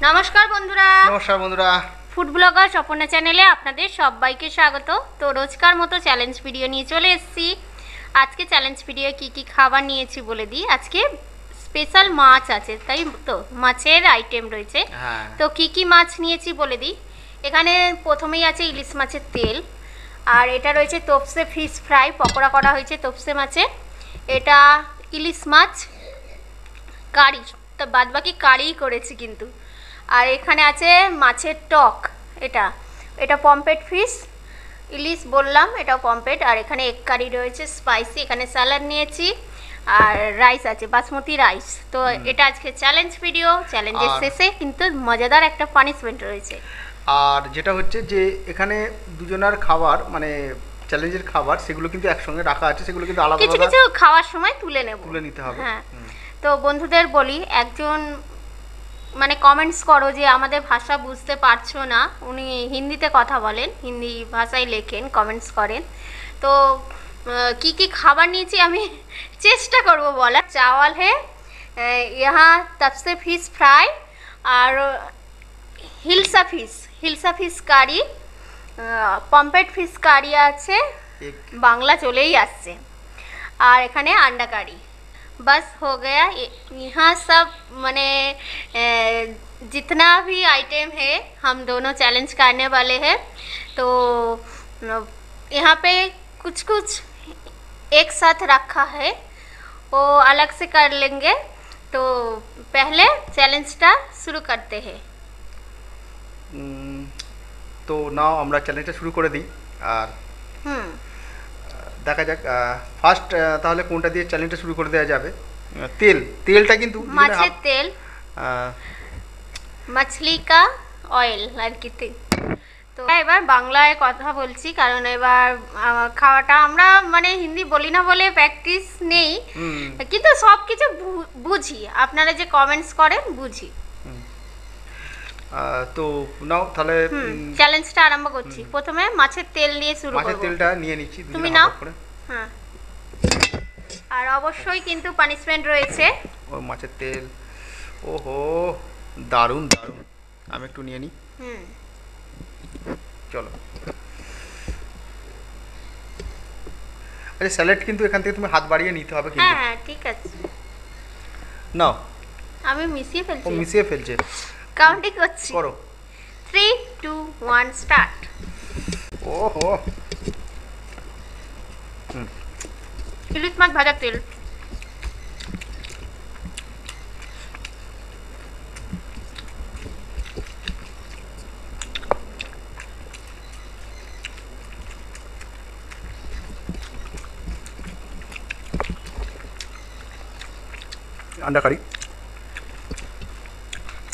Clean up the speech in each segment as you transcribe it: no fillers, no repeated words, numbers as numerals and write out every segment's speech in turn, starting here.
নমস্কার বন্ধুরা, নমস্কার বন্ধুরা, ফুড ব্লগার স্বপনা চ্যানেলে আপনাদের সবাইকে স্বাগত। তো রোজকার মতো চ্যালেঞ্জ ভিডিও নিয়ে চলে এসেছি। আজকে চ্যালেঞ্জ ভিডিও কি কি খাবার নিয়েছি বলে দিই। আজকে স্পেশাল মাছ আছে, তাই তো মাছের আইটেম রয়েছে। তো কি কি মাছ নিয়েছি বলে দিই। এখানে প্রথমেই আছে ইলিশ মাছের তেল, আর এটা রয়েছে তোপসে ফিশ ফ্রাই, পকোড়া করা হয়েছে তোপসে মাছে। এটা ইলিশ মাছ কারি, তো বাদবাকি কারিই করেছি কিন্তু। আর এখানে আছে মাছের টক, এটা এটা পমফ্রেট ফিশ, ইলিশ বললাম, এটাও পমফ্রেট। আর এখানে এগ কারি রয়েছে স্পাইসি, এখানে স্যালাড নিয়েছি, আর রাইস আছে বাসমতি রাইস। তো এটা আজকে চ্যালেঞ্জ ভিডিও। চ্যালেঞ্জের শেষে কিন্তু মজাদার একটা পানিশমেন্ট রয়েছে। আর যেটা হচ্ছে যে এখানে দুজনের খাবার মানে চ্যালেঞ্জের খাবার সেগুলো কিন্তু একসঙ্গে রাখা আছে, সেগুলো কিন্তু আলাদা কিছু কিছু খাওয়ার সময় তুলে নিতে হবে। হ্যাঁ, তো বন্ধুদের বলি, একজন মানে কমেন্টস করো যে আমাদের ভাষা বুঝতে পারছো না, উনি হিন্দিতে কথা বলেন, হিন্দি ভাষায় লেখেন, কমেন্টস করেন। তো কি কি খাবার নিয়েছি আমি চেষ্টা করব বলার। চাওয়াল হে यहाँ तपसे फिश फ्राई, আর hilsa fish curry, pomfret fish curry আছে, বাংলা চলেই আসছে। আর এখানে अंडा কারি। बस हो गया। यहाँ सब मैंने जितना भी आइटम है हम दोनों चैलेंज करने वाले हैं। तो यहाँ पे कुछ कुछ एक साथ रखा है, वो अलग से कर लेंगे। तो पहले चैलेंजটা शुरू करते हैं। তো নাও আমরা চ্যালেঞ্জটা শুরু করে দিই। আর দেখা যাক ফার্স্ট তাহলে কোনটা দিয়ে চ্যালেঞ্জটা শুরু করে দেওয়া যাবে। তেলটা কিন্তু মাছের তেল, মাছলি কা অয়েল আর কি। তো এবার বাংলায় কথা বলছি, কারণ এবার খাওয়াটা আমরা মানে হিন্দি বলি না বলে প্র্যাকটিস নেই, কিন্তু সব কিছু বুঝি। আপনারা যে কমেন্টস করেন বুঝি। তো নাও তাহলে চ্যালেঞ্জটা আরম্ভ করছি। প্রথমে মাছের তেল দিয়ে শুরু করব। মাছের তেলটা নিয়ে নিচ্ছি, তুমি নাও। হ্যাঁ, আর অবশ্যই কিন্তু পানিশমেন্ট রয়েছে। ও মাছের তেল, ওহো দারুণ দারুণ। আমি একটু নিয়ে নিই। চলো। আচ্ছা, স্যালাড কিন্তু এখান থেকে তুমি হাত বাড়িয়ে নিতে হবে কিন্তু। হ্যাঁ ঠিক আছে, নাও। আমি মিশিয়ে ফেলছি। ও মিশিয়ে ফেলছে। কাউন্টিং করছি। করো। 3 2 1 স্টার্ট। ওহো। ইলিশ মাছ ভাজা তেল। अंडा কারি,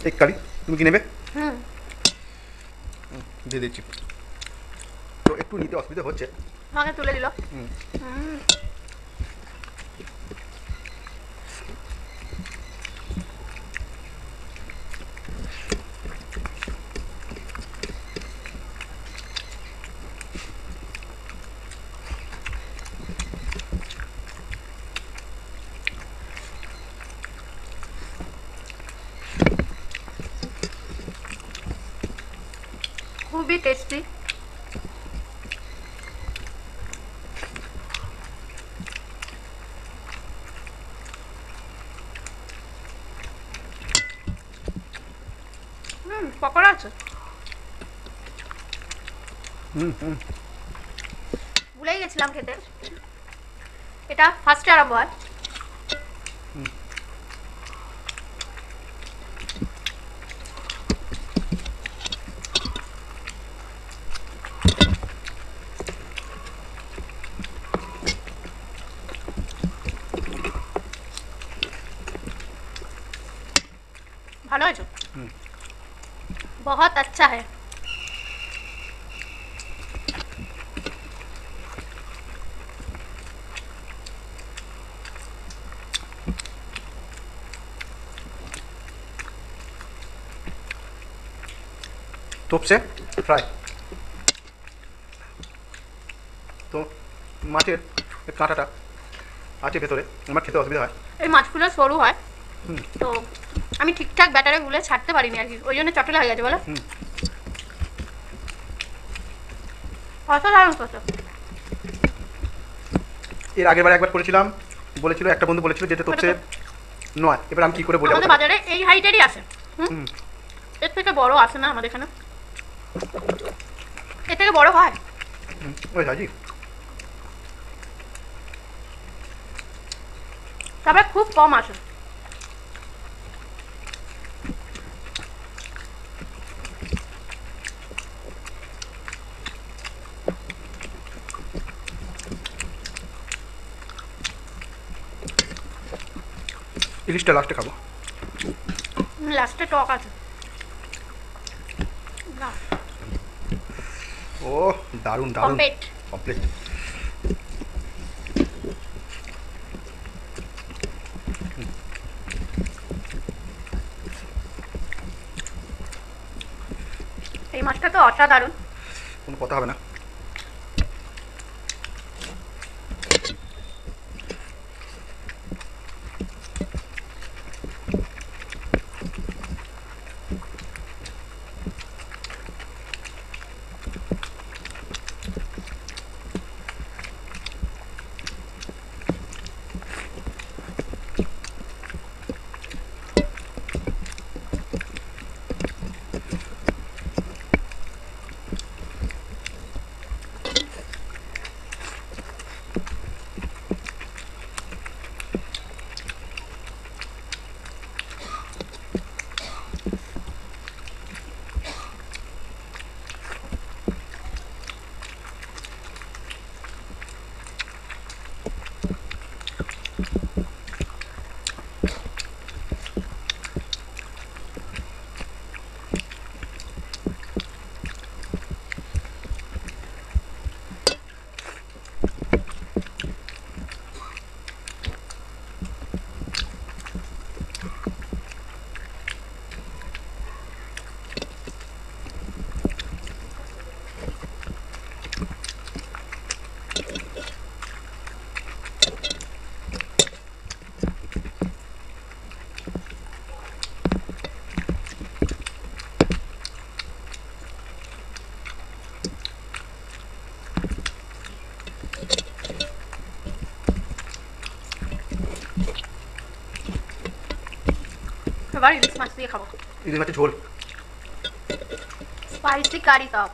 এক কারি। তুমি কি নেবে? দিয়ে দিচ্ছি। তো একটু নিতে অসুবিধা হচ্ছে। ভাগে তুলে দিল। খুবই টেস্টি। পকোড়া আছে। ভুলেই গেছিলাম খেতে। এটা ফার্স্টে আরম্ভ হয়। ভালো হয়েছে, बहुत अच्छा है। তোপসে ফ্রাই। তো মাছের কাঁটাটা আছে ভেতরে, আমার খেতে অসুবিধা হয়। এই মাছগুলো সরু হয়, তো আমি ঠিকঠাক ব্যাটারে গুলে ছাড়তে পারিনি আর কি, ওই জন্য চটলা হয়ে গেছে বলো। অসাধারণ কত। এর আগের বার একবার করেছিলাম, বলেছিল একটা বন্ধু বলেছিল যেটা তোর চেয়ে নয়, এবার আমি কি করে বলি? আমাদের বাজারে এই হাইটেরই আছে, এর থেকে বড় আসে না আমাদের এখানে, এর থেকে বড় হয় ওই হাজি। তবে খুব কম আসে। ইলিশটা লাস্টে খাবো, লাস্টে টক আছে। ও দারুণ দারুণ, কমপ্লিট। কমপ্লিট। এই মাছটা তো অসাধারণ, কোনো কথা হবে না। এবার ইলিশ মাছ দিয়ে খাবো, ইলিশ মাছের ঝোল, স্পাইসি কারি কাপ।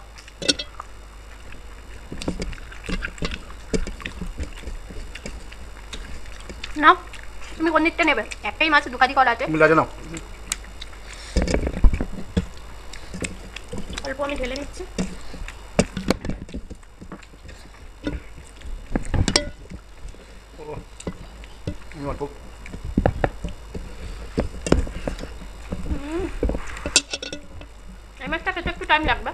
না তুমি কোন দিকটা নেবে? একটাই মাছ দুকাদি করা আছে, মিলা জানো। অল্প আমি ঢেলে নিচ্ছি। অল্প এই মাছটা খেতে একটু টাইম লাগবে,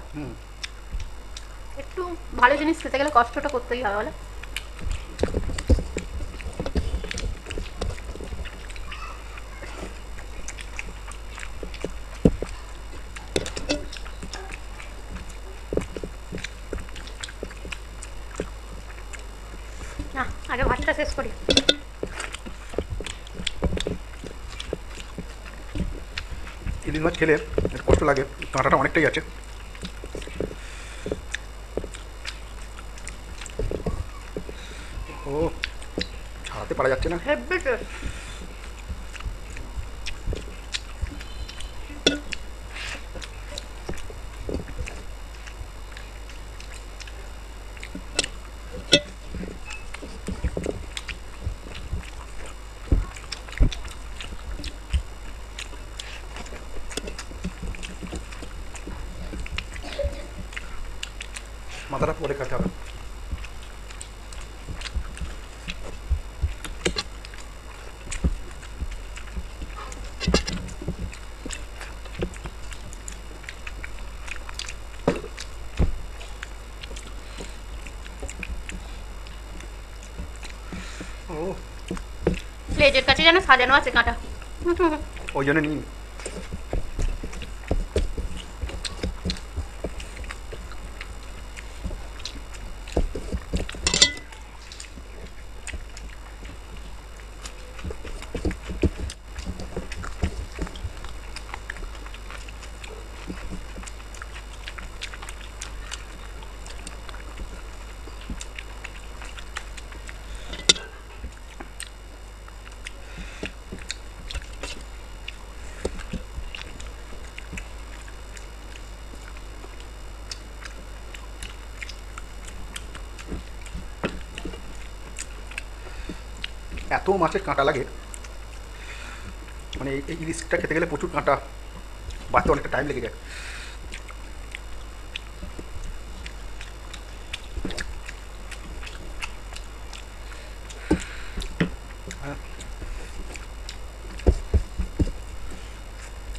একটু ভালো জিনিস খেতে গেলে কষ্টটা করতেই হবে বলে। না আগে ভাতটা শেষ করি। ইলিশ মাছ খেলে একটু কষ্ট লাগে, কাঁটাটা অনেকটাই আছে। ও ছাড়াতে পারা যাচ্ছে না। Heavy taste. মাথাটা পরে খেতে হবে। ও প্লেটের কাছে যেন সাজানো আছে কাঁটা, ওই জন্য নিই। এত মাছের কাঁটা লাগে, মানে এই ইলিশটা খেতে গেলে প্রচুর কাঁটা, বাড়তে অনেকটা টাইম লেগে যায়।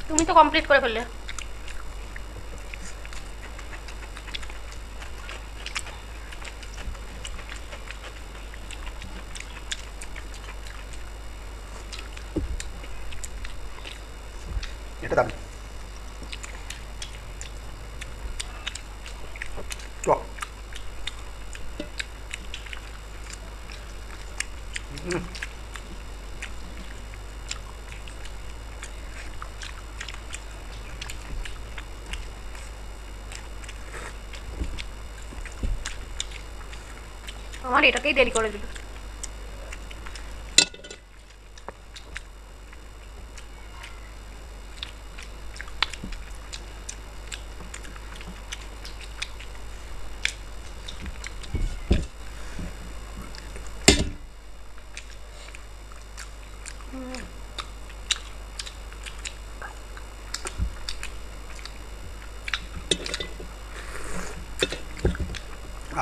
তুমি তো কমপ্লিট করে ফেললে। এটা দারুণ টক। আমার এটাকেই দেরি করে দিল।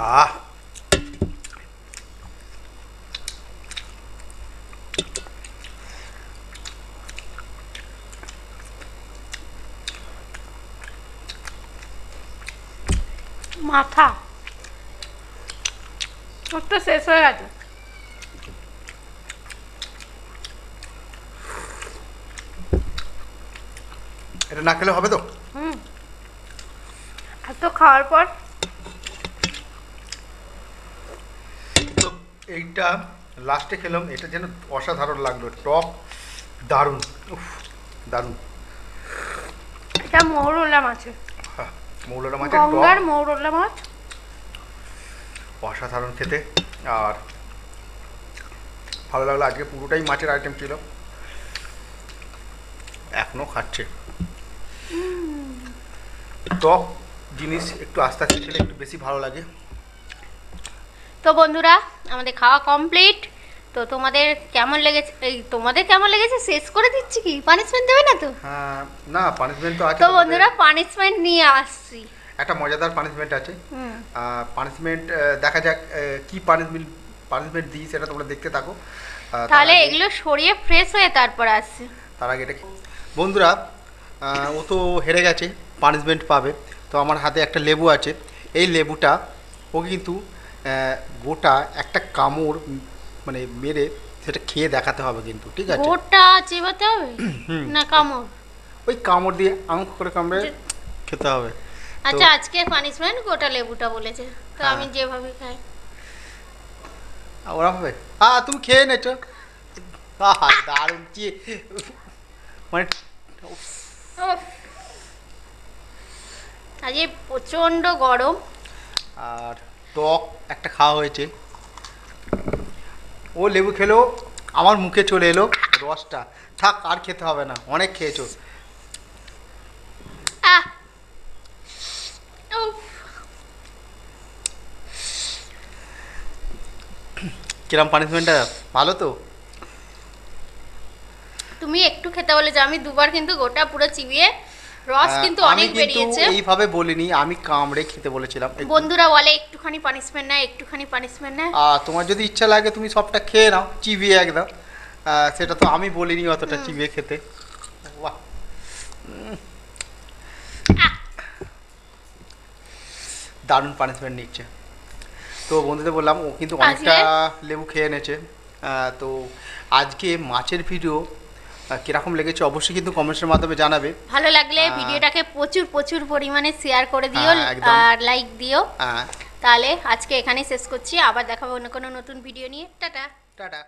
আহ মাথা তো শেষ হয়ে গেছে। এটা না খেলে হবে তো? আর তো খাওয়ার পর তো এইটা লাস্টে খেলাম, এটা যেন অসাধারণ লাগলো, টক দারুণ, উফ দারুণ। এটা মৌরলা মাছের, মৌলটা মাছের গঙ্গার টক মৌরলা মাছ, অসাধারণ খেতে। আর ভালো লাগলো, আজকে পুরোটাই মাছের আইটেম ছিল, এখনো খাচ্ছে। টক জিনিস একটু আস্তে আস্তে খেলে একটু বেশি ভালো লাগে। তো বন্ধুরা আমাদের খাওয়া কমপ্লিট। তো তোমাদের কেমন লেগেছে, তোমাদের কেমন লেগেছে শেষ করে দিচ্ছি, কি পানিশমেন্ট দেবে না তো? হ্যাঁ, না পানিশমেন্ট তো আছে। তো বন্ধুরা পানিশমেন্ট নিয়ে আসছি, একটা মজাদার পানিশমেন্ট আছে। পানিশমেন্ট দেখা যাক কি পানিশমেন্ট দিই, সেটা তোমরা দেখতে থাকো। তাহলে এগুলো সরিয়ে ফ্রেশ হয়ে তারপর আসছে। তার আগে এটা বন্ধুরা, ও তো হেরে গেছে, পানিশমেন্ট পাবে। তো আমার হাতে একটা লেবু আছে, এই লেবুটা ওকে কিন্তু গোটা একটা কামড় মানে মেরে সেটা খেয়ে দেখাতে হবে কিন্তু, ঠিক আছে? গোটা চিবাতে হবে না কামড়? ওই কামড় দিয়ে আঙুল করে কামড়ে খেতে হবে। আচ্ছা, আজকে পানিশমেন্ট গোটা লেবুটা বলেছে, তো আমি যেভাবে খাই ওরা হবে। তুমি খেয়ে নেছো, দারুণ কি মানে। আজকে প্রচন্ড গরম আর টক একটা খাওয়া হয়েছে, ও লেবু খেলেও আমার মুখে চলে এলো রসটা। থাক, আর খেতে হবে না, অনেক খেয়েছো। কিরম পানিশমেন্টটা, ভালো তো? তুমি একটু খেতে বলেছো, আমি দুবার কিন্তু গোটা পুরো চিবিয়ে, রস কিন্তু অনেক বেরিয়েছে। আমি এইভাবে বলিনি, আমি কামড়ে খেতে বলেছিলাম। বন্ধুরা বলে একটুখানি পানিশমেন্ট নেয়, একটুখানি পানিশমেন্ট নেয়। তোমার যদি ইচ্ছা লাগে তুমি সবটা খেয়ে নাও চিবিয়ে একদম, সেটা তো আমি বলিনি অতটা চিবিয়ে খেতে। বাহ, দারুণ পানিশমেন্ট নিচ্ছে। তো বন্ধুদের বললাম, ও কিন্তু অনেকটা লেবু খেয়ে এনেছে। তো আজকে মাছের ভিডিও কিরকম লেগেছে অবশ্যই কিন্তু কমেন্টসের মাধ্যমে জানাবে। ভালো লাগলে ভিডিওটাকে প্রচুর প্রচুর পরিমাণে শেয়ার করে দিও আর লাইক দিও। তাহলে আজকে এখানেই শেষ করছি, আবার দেখাবো অন্য কোনো নতুন ভিডিও নিয়ে। Tata tata.